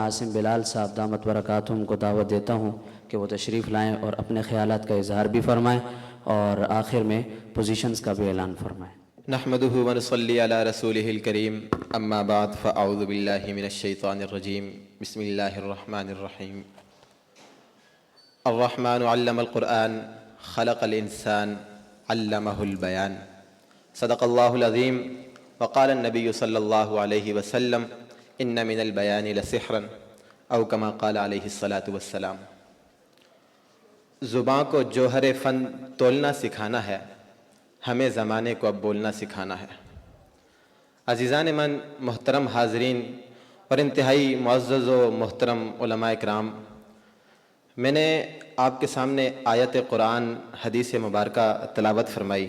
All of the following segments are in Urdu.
عاصم بلال صاحب دامت برکاتہم کو دعوت دیتا ہوں کہ وہ تشریف لائیں اور اپنے خیالات کا اظہار بھی فرمائیں اور آخر میں پوزیشنز کا بھی اعلان فرمائیں۔ نحمده ونصلي على رسوله الكريم اما بعد فاعوذ بالله من الشيطان الرجيم بسم الله الرحمن الرحيم الرحمن علم القرآن خلق الإنسان علمه البيان صدق الله العظيم وقال النبي صلى الله عليه وسلم ان من البيان لسحرا او كما قال علیہ الصلاۃ والسلام۔ زبان کو جوہر فن تولنا سکھانا ہے، ہمیں زمانے کو اب بولنا سکھانا ہے۔ عزیزان من، محترم حاضرین اور انتہائی معزز و محترم علماء اکرام، میں نے آپ کے سامنے آیت قرآن حدیث مبارکہ تلاوت فرمائی،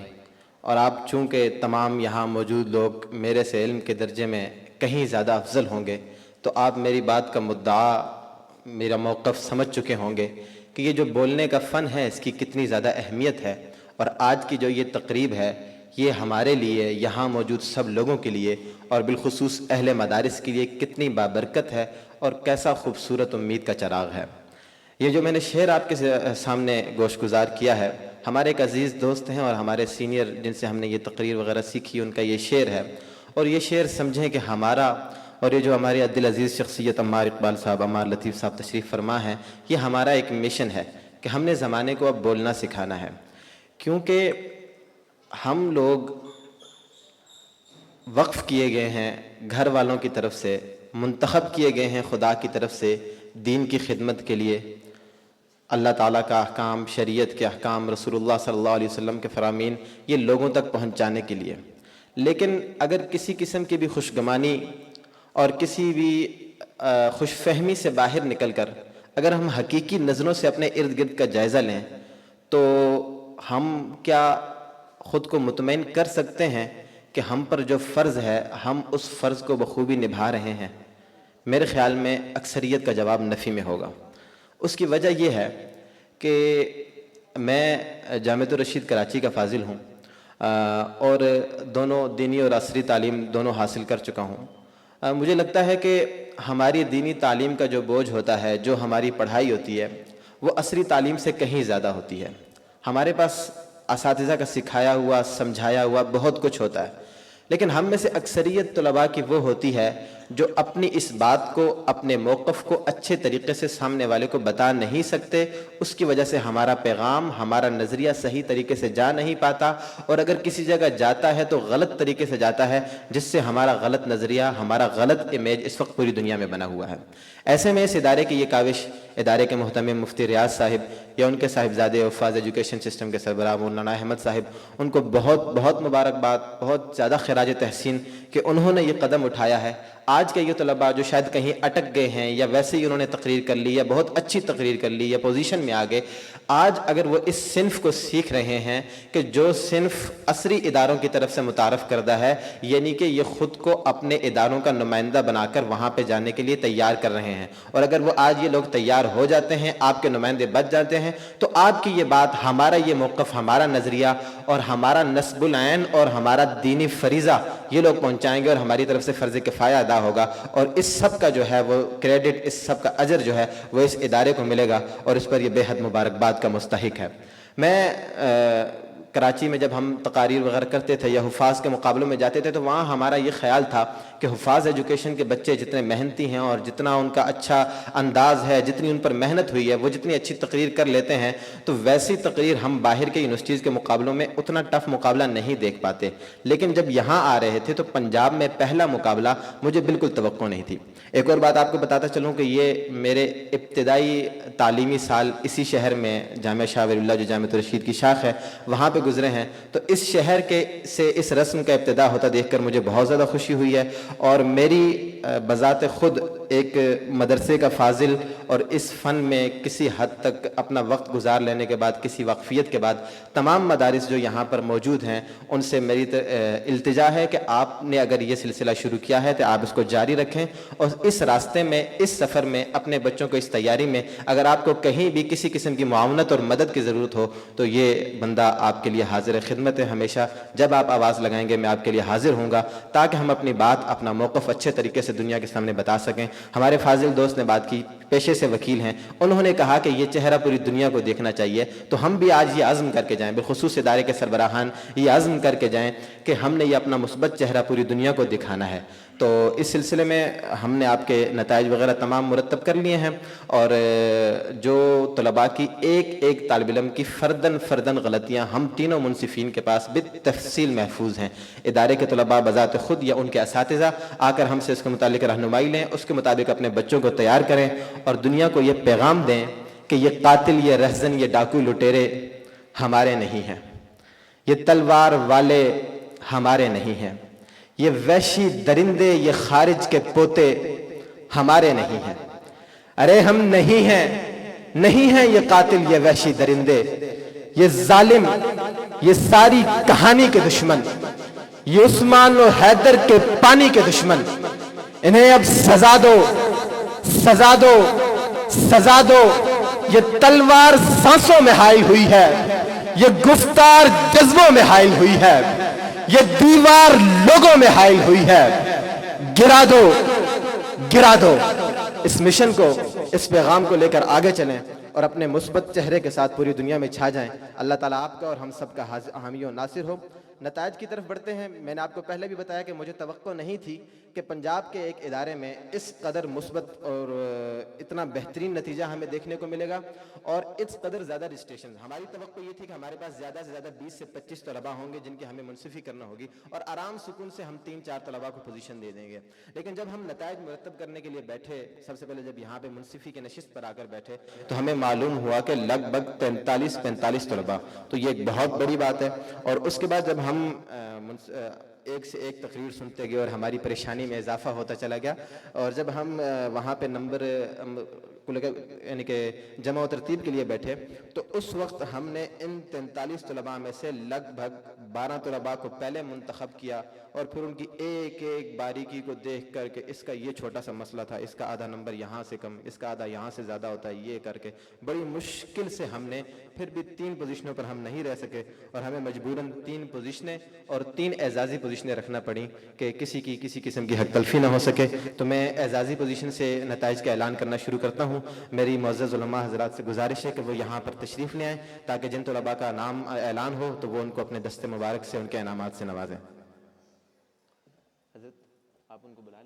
اور آپ چونکہ تمام یہاں موجود لوگ میرے سے علم کے درجے میں کہیں زیادہ افضل ہوں گے، تو آپ میری بات کا مدعا، میرا موقف سمجھ چکے ہوں گے کہ یہ جو بولنے کا فن ہے اس کی کتنی زیادہ اہمیت ہے، اور آج کی جو یہ تقریب ہے یہ ہمارے لیے، یہاں موجود سب لوگوں کے لیے اور بالخصوص اہل مدارس کے لیے کتنی بابرکت ہے اور کیسا خوبصورت امید کا چراغ ہے۔ یہ جو میں نے شعر آپ کے سامنے گوش گزار کیا ہے، ہمارے ایک عزیز دوست ہیں اور ہمارے سینئر جن سے ہم نے یہ تقریر وغیرہ سیکھی، ان کا یہ شعر ہے، اور یہ شعر سمجھیں کہ ہمارا اور یہ جو ہمارے عبد العزیز شخصیت عمار اقبال صاحب، عمار لطیف صاحب تشریف فرما ہیں، یہ ہمارا ایک مشن ہے کہ ہم نے زمانے کو اب بولنا سکھانا ہے، کیونکہ ہم لوگ وقف کیے گئے ہیں گھر والوں کی طرف سے، منتخب کیے گئے ہیں خدا کی طرف سے دین کی خدمت کے لیے، اللہ تعالیٰ کا احکام، شریعت کے احکام، رسول اللہ صلی اللہ علیہ وسلم کے فرامین یہ لوگوں تک پہنچانے کے لیے۔ لیکن اگر کسی قسم کی بھی خوشگمانی اور کسی بھی خوش فہمی سے باہر نکل کر اگر ہم حقیقی نظروں سے اپنے ارد گرد کا جائزہ لیں تو ہم کیا خود کو مطمئن کر سکتے ہیں کہ ہم پر جو فرض ہے ہم اس فرض کو بخوبی نبھا رہے ہیں؟ میرے خیال میں اکثریت کا جواب نفی میں ہوگا۔ اس کی وجہ یہ ہے کہ میں جامعۃ الرشید کراچی کا فاضل ہوں اور دونوں دینی اور عصری تعلیم دونوں حاصل کر چکا ہوں۔ مجھے لگتا ہے کہ ہماری دینی تعلیم کا جو بوجھ ہوتا ہے، جو ہماری پڑھائی ہوتی ہے، وہ عصری تعلیم سے کہیں زیادہ ہوتی ہے۔ ہمارے پاس اساتذہ کا سکھایا ہوا، سمجھایا ہوا بہت کچھ ہوتا ہے، لیکن ہم میں سے اکثریت طلباء کی وہ ہوتی ہے جو اپنی اس بات کو، اپنے موقف کو اچھے طریقے سے سامنے والے کو بتا نہیں سکتے۔ اس کی وجہ سے ہمارا پیغام، ہمارا نظریہ صحیح طریقے سے جا نہیں پاتا، اور اگر کسی جگہ جاتا ہے تو غلط طریقے سے جاتا ہے، جس سے ہمارا غلط نظریہ، ہمارا غلط امیج اس وقت پوری دنیا میں بنا ہوا ہے۔ ایسے میں اس ادارے کی یہ کاوش، ادارے کے محتمم مفتی ریاض صاحب یا ان کے صاحبزادے حفاظ ایجوکیشن سسٹم کے سربراہ مولانا احمد صاحب، ان کو بہت بہت مبارکباد، بہت زیادہ خراج تحسین کہ انہوں نے یہ قدم اٹھایا ہے۔ آج کے یہ طلباء جو شاید کہیں اٹک گئے ہیں یا ویسے ہی انہوں نے تقریر کر لی یا بہت اچھی تقریر کر لی یا پوزیشن میں آ گئے، آج اگر وہ اس صنف کو سیکھ رہے ہیں کہ جو صنف عصری اداروں کی طرف سے متعارف کردہ ہے، یعنی کہ یہ خود کو اپنے اداروں کا نمائندہ بنا کر وہاں پہ جانے کے لیے تیار کر رہے ہیں، اور اگر وہ آج یہ لوگ تیار ہو جاتے ہیں، آپ کے نمائندے بچ جاتے ہیں، تو آپ کی یہ بات، ہمارا یہ موقف، ہمارا نظریہ اور ہمارا نصب العین اور ہمارا دینی فریضہ یہ لوگ پہنچائیں گے، اور ہماری طرف سے فرض کفایہ ادا ہوگا، اور اس سب کا جو ہے وہ کریڈٹ، اس سب کا اجر جو ہے وہ اس ادارے کو ملے گا، اور اس پر یہ بے حد مبارکباد کا مستحق ہے۔ میں کراچی میں جب ہم تقاریر وغیرہ کرتے تھے یا حفاظ کے مقابلوں میں جاتے تھے تو وہاں ہمارا یہ خیال تھا کہ حفاظ ایجوکیشن کے بچے جتنے محنتی ہیں اور جتنا ان کا اچھا انداز ہے، جتنی ان پر محنت ہوئی ہے، وہ جتنی اچھی تقریر کر لیتے ہیں، تو ویسی تقریر ہم باہر کے یونیورسٹیز کے مقابلوں میں اتنا ٹف مقابلہ نہیں دیکھ پاتے۔ لیکن جب یہاں آ رہے تھے تو پنجاب میں پہلا مقابلہ مجھے بالکل توقع نہیں تھی۔ ایک اور بات آپ کو بتاتا چلوں کہ یہ میرے ابتدائی تعلیمی سال اسی شہر میں جامعہ شاہ ولی اللہ جو جامعۃ الرشید کی شاخ ہے وہاں پہ گزرے ہیں، تو اس شہر کے سے اس رسم کا ابتدا ہوتا دیکھ کر مجھے بہت زیادہ خوشی ہوئی ہے، اور میری بذات خود ایک مدرسے کا فاضل اور اس فن میں کسی حد تک اپنا وقت گزار لینے کے بعد، کسی وقفیت کے بعد، تمام مدارس جو یہاں پر موجود ہیں ان سے میری التجا ہے کہ آپ نے اگر یہ سلسلہ شروع کیا ہے تو آپ اس کو جاری رکھیں، اور اس راستے میں، اس سفر میں، اپنے بچوں کو اس تیاری میں اگر آپ کو کہیں بھی کسی قسم کی معاونت اور مدد کی ضرورت ہو تو یہ بندہ آپ کے لیے حاضر خدمت ہے. ہمیشہ جب آپ آواز لگائیں گے میں آپ کے لیے حاضر ہوں گا، تاکہ ہم اپنی بات، اپنا موقف اچھے طریقے سے دنیا کے سامنے بتا سکیں. ہمارے فاضل دوست نے بات کی، پیشے سے وکیل ہیں، انہوں نے کہا کہ یہ چہرہ پوری دنیا کو دیکھنا چاہیے، تو ہم بھی آج یہ عزم کر کے جائیں، بالخصوص ادارے کے سربراہان یہ عزم کر کے جائیں کہ ہم نے یہ اپنا مثبت چہرہ پوری دنیا کو دکھانا ہے. تو اس سلسلے میں ہم نے آپ کے نتائج وغیرہ تمام مرتب کر لیے ہیں، اور جو طلباء کی ایک طالب علم کی فردن غلطیاں ہم تینوں منصفین کے پاس بالتفصیل محفوظ ہیں. ادارے کے طلباء بذات خود یا ان کے اساتذہ آ کر ہم سے اس کے متعلق رہنمائی لیں، اس کے مطابق اپنے بچوں کو تیار کریں، اور دنیا کو یہ پیغام دیں کہ یہ قاتل، یہ رہزن، یہ ڈاکو لٹیرے ہمارے نہیں ہیں، یہ تلوار والے ہمارے نہیں ہیں، یہ وحشی درندے، یہ خارج کے پوتے ہمارے نہیں ہیں. ارے ہم نہیں ہیں یہ قاتل، یہ وحشی درندے، یہ ظالم، یہ ساری کہانی کے دشمن، یہ عثمان و حیدر کے پانی کے دشمن. انہیں اب سزا دو، سزا دو، سزا دو. یہ تلوار سانسوں میں حائل ہوئی ہے، یہ گفتار جذبوں میں حائل ہوئی ہے، یہ دیوار لوگوں میں حائل ہوئی ہے. گرا دو، گرا دو. اس مشن کو، اس پیغام کو لے کر آگے چلیں اور اپنے مثبت چہرے کے ساتھ پوری دنیا میں چھا جائیں. اللہ تعالیٰ آپ کا اور ہم سب کا حامی و ناصر ہو. نتائج کی طرف بڑھتے ہیں. میں نے آپ کو پہلے بھی بتایا کہ مجھے توقع نہیں تھی کہ پنجاب کے ایک ادارے میں اس قدر مثبت اور اتنا بہترین نتیجہ ہمیں دیکھنے کو ملے گا، اور اس قدر زیادہ رجسٹریشن. ہماری توقع یہ تھی کہ ہمارے پاس زیادہ سے زیادہ 20 سے 25 طلباء ہوں گے جن کی ہمیں منصفی کرنا ہوگی، اور آرام سکون سے ہم 3-4 طلباء کو پوزیشن دے دیں گے. لیکن جب ہم نتائج مرتب کرنے کے لیے بیٹھے، سب سے پہلے جب یہاں پہ منصفی کے نشست پر آ کر بیٹھے تو ہمیں معلوم ہوا کہ لگ بھگ 45 طلباء. تو یہ ایک بہت بڑی بات ہے. اور اس کے بعد جب ہم ایک سے ایک تقریر سنتے گئے اور ہماری پریشانی میں اضافہ ہوتا چلا گیا، اور جب ہم وہاں پہ نمبر یعنی کہ جمع و ترتیب کے لیے بیٹھے تو اس وقت ہم نے ان 43 طلباء میں سے لگ بھگ 12 طلباء کو پہلے منتخب کیا، اور پھر ان کی ایک ایک باریکی کو دیکھ کر کے اس کا یہ چھوٹا سا مسئلہ تھا، اس کا آدھا نمبر یہاں سے کم، اس کا آدھا یہاں سے زیادہ ہوتا ہے، یہ کر کے بڑی مشکل سے ہم نے پھر بھی 3 پوزیشنوں پر ہم نہیں رہ سکے، اور ہمیں مجبوراً 3 پوزیشنیں اور 3 اعزازی پوزیشنیں رکھنا پڑیں کہ کسی قسم کی حق تلفی نہ ہو سکے. تو میں اعزازی پوزیشن سے نتائج کا اعلان کرنا شروع کرتا ہوں. میری معزز علماء حضرات سے گزارش ہے کہ وہ یہاں پر تشریف لے آئیں تاکہ جن طلباء کا نام اعلان ہو تو وہ ان کو اپنے دست مبارک سے ان کے انعامات سے نوازیں. حضرت آپ ان کو بلا